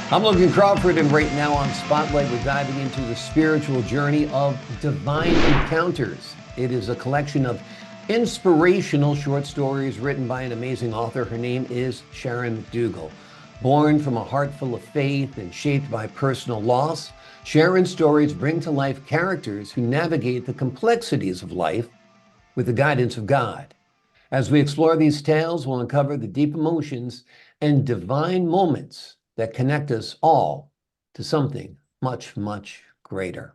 I'm Logan Crawford, and right now on Spotlight, we're diving into the spiritual journey of Divine Encounters. It is a collection of inspirational short stories written by an amazing author. Her name is Sharon McDougle. Born from a heart full of faith and shaped by personal loss, Sharon's stories bring to life characters who navigate the complexities of life with the guidance of God. As we explore these tales, we'll uncover the deep emotions and divine moments that connect us all to something much, much greater.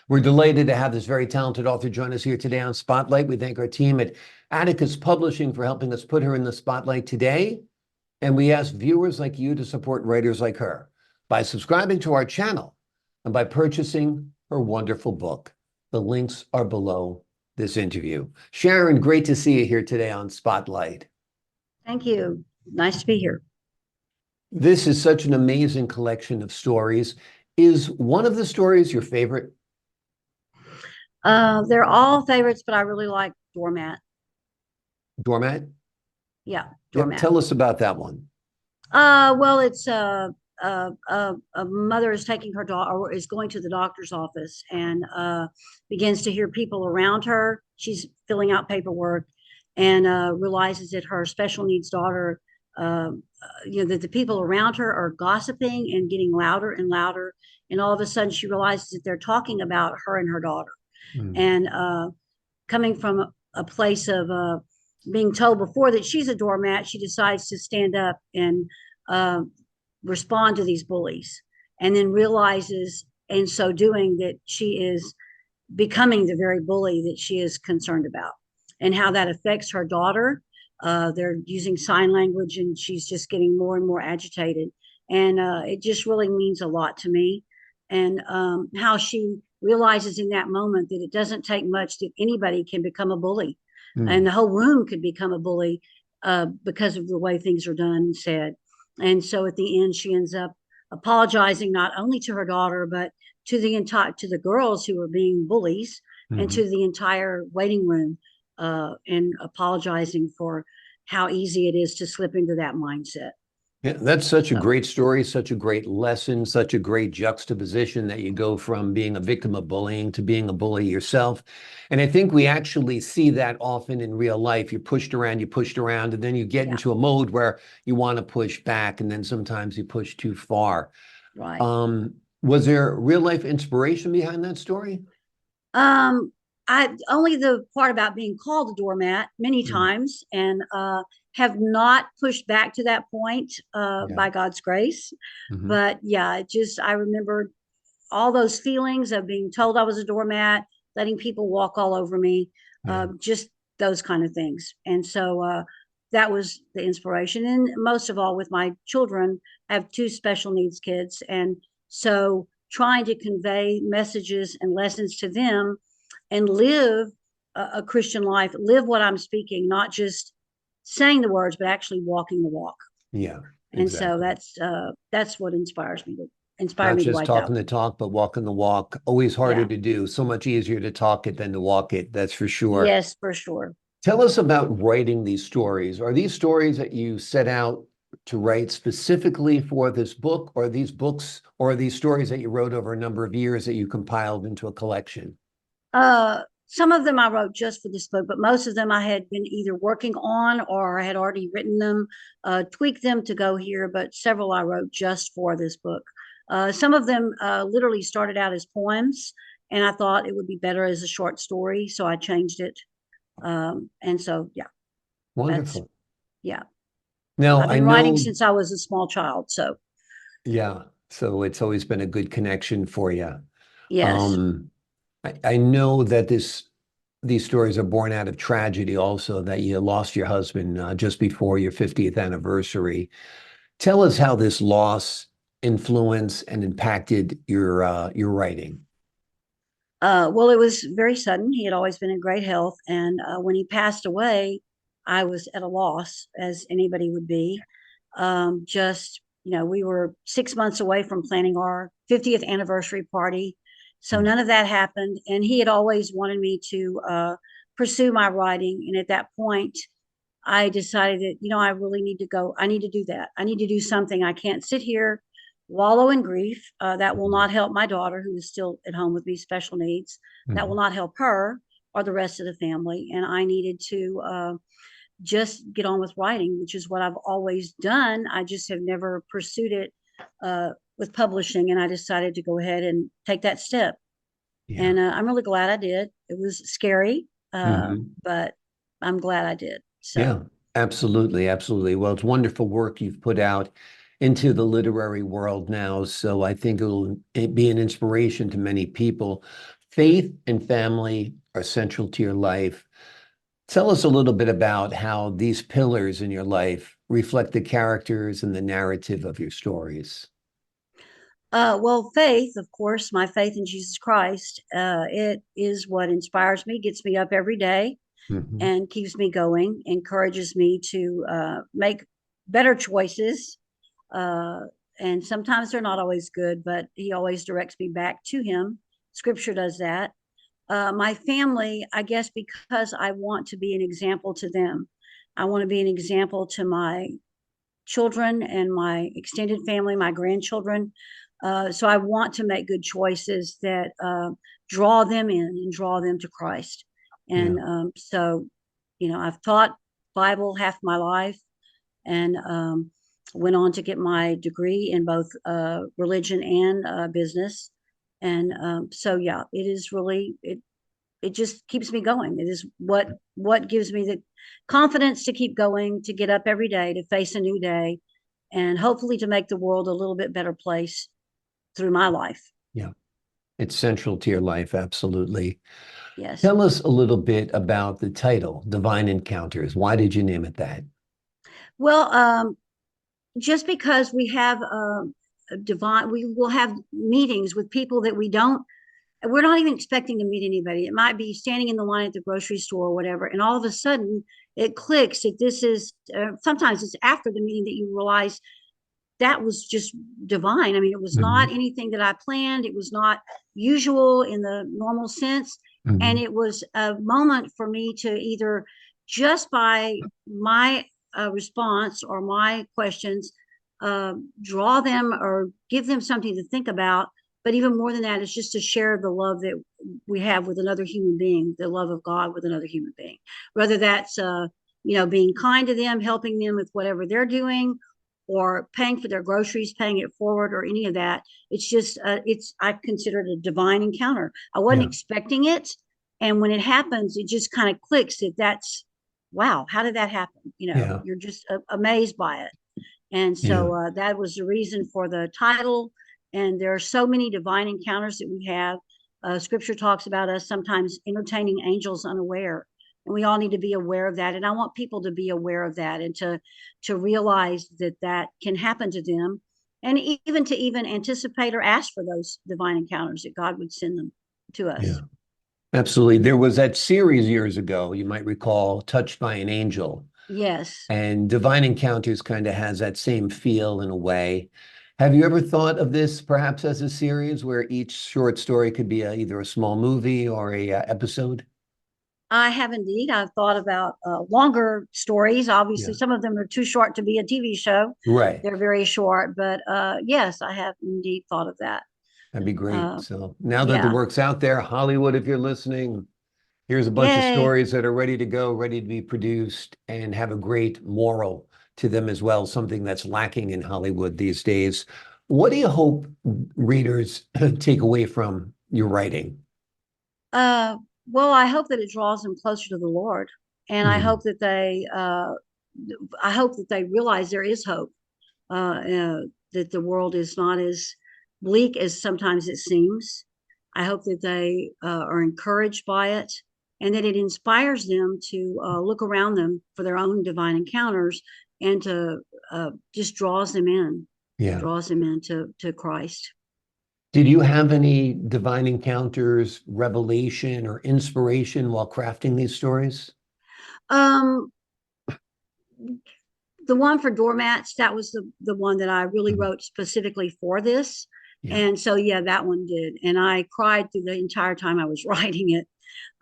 We're delighted to have this very talented author join us here today on Spotlight. We thank our team at Atticus Publishing for helping us put her in the spotlight today. And we ask viewers like you to support writers like her by subscribing to our channel and by purchasing her wonderful book. The links are below this interview. Sharon, great to see you here today on Spotlight. Thank you. Nice to be here. This is such an amazing collection of stories. Is one of the stories your favorite? They're all favorites, but I really like Doormat. Doormat? Yeah, Yep, Doormat. tell us about that one. Well, it's a mother is taking her daughter, or is going to the doctor's office, and begins to hear people around her. She's filling out paperwork, and realizes that her special needs daughter, that the people around her are gossiping and getting louder and louder. And all of a sudden, she realizes that they're talking about her and her daughter. Mm. And coming from a place of being told before that she's a doormat, she decides to stand up and uh, respond to these bullies, and then realizes in so doing that she is becoming the very bully that she is concerned about, and how that affects her daughter. They're using sign language, and she's just getting more and more agitated. And it just really means a lot to me. And how she realizes in that moment that it doesn't take much, that anybody can become a bully, and Mm. the whole room could become a bully because of the way things are done and said. And so at the end, she ends up apologizing not only to her daughter, but to the girls who were being bullies, and Mhm. to the entire waiting room, and apologizing for how easy it is to slip into that mindset. Yeah, that's such a So great story, such a great lesson, such a great juxtaposition that you go from being a victim of bullying to being a bully yourself. And I think we actually see that often in real life. You're pushed around, and then you get yeah, into a mode where you want to push back, and then sometimes you push too far. right. Um, was there real life inspiration behind that story? Um, I only the part about being called a doormat many Mm. times, and have not pushed back to that point, Yeah. by God's grace. Hmm. But yeah, it just I remember all those feelings of being told I was a doormat, letting people walk all over me, Yeah. just those kind of things. And so that was the inspiration. And most of all, with my children, I have two special needs kids. And so trying to convey messages and lessons to them, and live a Christian life, live what I'm speaking, not just saying the words, but actually walking the walk. Yeah, And so exactly. that's what inspired Not me to just write that talking one. the talk, but walking the walk. Always harder Yeah. to do. So much easier to talk it than to walk it. That's for sure. Yes, for sure. Tell us about writing these stories. Are these stories that you set out to write specifically for this book, or these books, or are these stories that you wrote over a number of years that you compiled into a collection? Some of them I wrote just for this book, but most of them I had been either working on, or I had already written them, tweaked them to go here, but several I wrote just for this book. Some of them literally started out as poems, and I thought it would be better as a short story, so I changed it. And so, yeah, that's, Wonderful. yeah. Now, I've I been writing know, since I was a small child, so yeah, so it's always been a good connection for you. yes. Um, I know that these stories are born out of tragedy also, that you lost your husband just before your 50th anniversary. Tell us how this loss influenced and impacted your writing. Well, it was very sudden. He had always been in great health, and when he passed away, I was at a loss, as anybody would be. Just we were 6 months away from planning our 50th anniversary party, so Mm. none of that happened. And he had always wanted me to pursue my writing, and at that point, I decided that I really need to go. I need to do that. I need to do something. I can't sit here wallow in grief. That will Mhm. not help my daughter, who is still at home with me, special needs. That will Mhm. not help her or the rest of the family. And I needed to just get on with writing, which is what I've always done. I just have never pursued it with publishing. And I decided to go ahead and take that step. Yeah. And I'm really glad I did. It was scary, Mhm. but I'm glad I did. Yeah, So, absolutely, absolutely. Well, it's wonderful work you've put out into the literary world now. So I think it'll be an inspiration to many people. Faith and family are central to your life. Tell us a little bit about how these pillars in your life reflect the characters and the narrative of your stories. well, faith, of course, my faith in Jesus Christ, it is what inspires me, gets me up every day, Mhm. and keeps me going, encourages me to make better choices. Uh, and sometimes they're not always good, but He always directs me back to Him. Scripture does that. My family, I guess, because I want to be an example to them. I want to be an example to my children and my extended family, my grandchildren. So I want to make good choices that draw them in and draw them to Christ. Yeah. And so, I've taught Bible half my life, and went on to get my degree in both religion and business. And so, yeah, it is really it just keeps me going. It is what gives me the confidence to keep going, to get up every day, to face a new day, and hopefully to make the world a little bit better place through my life. Yeah. It's central to your life, absolutely. Yes. Tell us a little bit about the title, Divine Encounters. Why did you name it that? Well, just because we have a divine, we will have meetings with people that we're not even expecting to meet anybody. It might be standing in the line at the grocery store or whatever, and all of a sudden it clicks that this is. Sometimes it's after the meeting that you realize that was just divine. I mean, it was not Mhm. anything that I planned. It was not usual in the normal sense. And Mhm. it was a moment for me to either just by my response or my questions, draw them or give them something to think about. But even more than that, it's just to share the love that we have with another human being, the love of God with another human being. Whether that's, being kind to them, helping them with whatever they're doing, or paying for their groceries, paying it forward, or any of that. It's just, I consider it a divine encounter. I wasn't Yeah. expecting it. And when it happens, it just kind of clicks that wow, how did that happen? Yeah. You're just amazed by it. And Yeah. so that was the reason for the title. And there are so many divine encounters that we have. Scripture talks about us sometimes entertaining angels unaware, and we all need to be aware of that. And I want people to be aware of that and to realize that that can happen to them, and even to even anticipate or ask for those divine encounters that God would send them to Yeah. us. Absolutely. There was that series years ago, you might recall, Touched by an Angel. Yes. And Divine Encounters kind of has that same feel in a way. Have you ever thought of this perhaps as a series where each short story could be either a small movie or a episode? I have indeed. I've thought about longer stories. Obviously, Yeah. some of them are too short to be a TV show. Right. They're very short, but yes, I have indeed thought of that. That'd be great. Uh, So now that the yeah. work's out there, Hollywood, if you're listening, here's a bunch of Yay. stories that are ready to go, ready to be produced, and have a great moral to them as well, something that's lacking in Hollywood these days. What do you hope readers take away from your writing? Uh, well, I hope that it draws them closer to the Lord, and Mm, I hope that they realize there is hope. That the world is not as bleak as sometimes it seems. I hope that they are encouraged by it, and that it inspires them to look around them for their own divine encounters, and to just yeah. draws them into to Christ. Did you have any divine encounters, revelation, or inspiration while crafting these stories? Um, the one for doormats, that was the one that I really Mhm. wrote specifically for this. Yeah. And so, yeah, that one did. And I cried through the entire time I was writing it.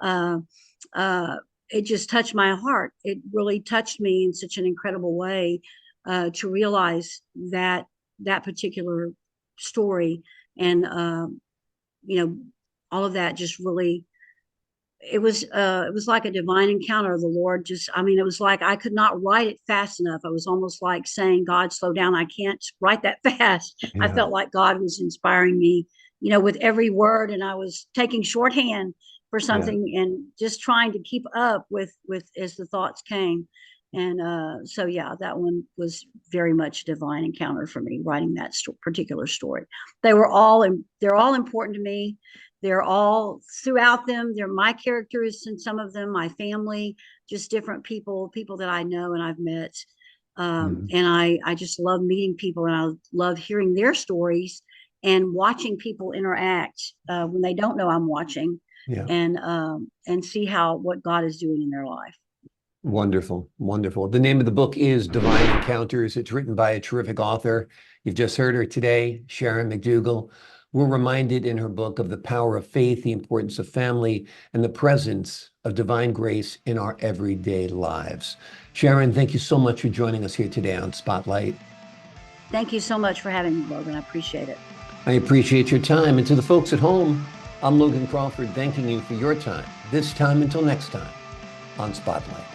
Uh, uh, it just touched my heart. It really touched me in such an incredible way to realize that that particular story. And, all of that just really, it was like a divine encounter of the Lord. It was like I could not write it fast enough. I was almost like saying, God, slow down. I can't write that fast. I Yeah. felt like God was inspiring me, with every word, and I was taking shorthand for something and just trying to keep up with as the thoughts came. And so, yeah, that one was very much divine encounter for me, writing that particular story. They're all important to me. They're all throughout them. They're my characters and some of them, my family, just different people that I know and I've met. And I just love meeting people, and I love hearing their stories and watching people interact when they don't know I'm watching, Yeah. and see what God is doing in their life. Wonderful. Wonderful. The name of the book is Divine Encounters. It's written by a terrific author. You've just heard her today, Sharon McDougle. We're reminded in her book of the power of faith, the importance of family, and the presence of divine grace in our everyday lives. Sharon, thank you so much for joining us here today on Spotlight. Thank you so much for having me, Logan. I appreciate it. I appreciate your time. And to the folks at home, I'm Logan Crawford, thanking you for your time. This time until next time on Spotlight.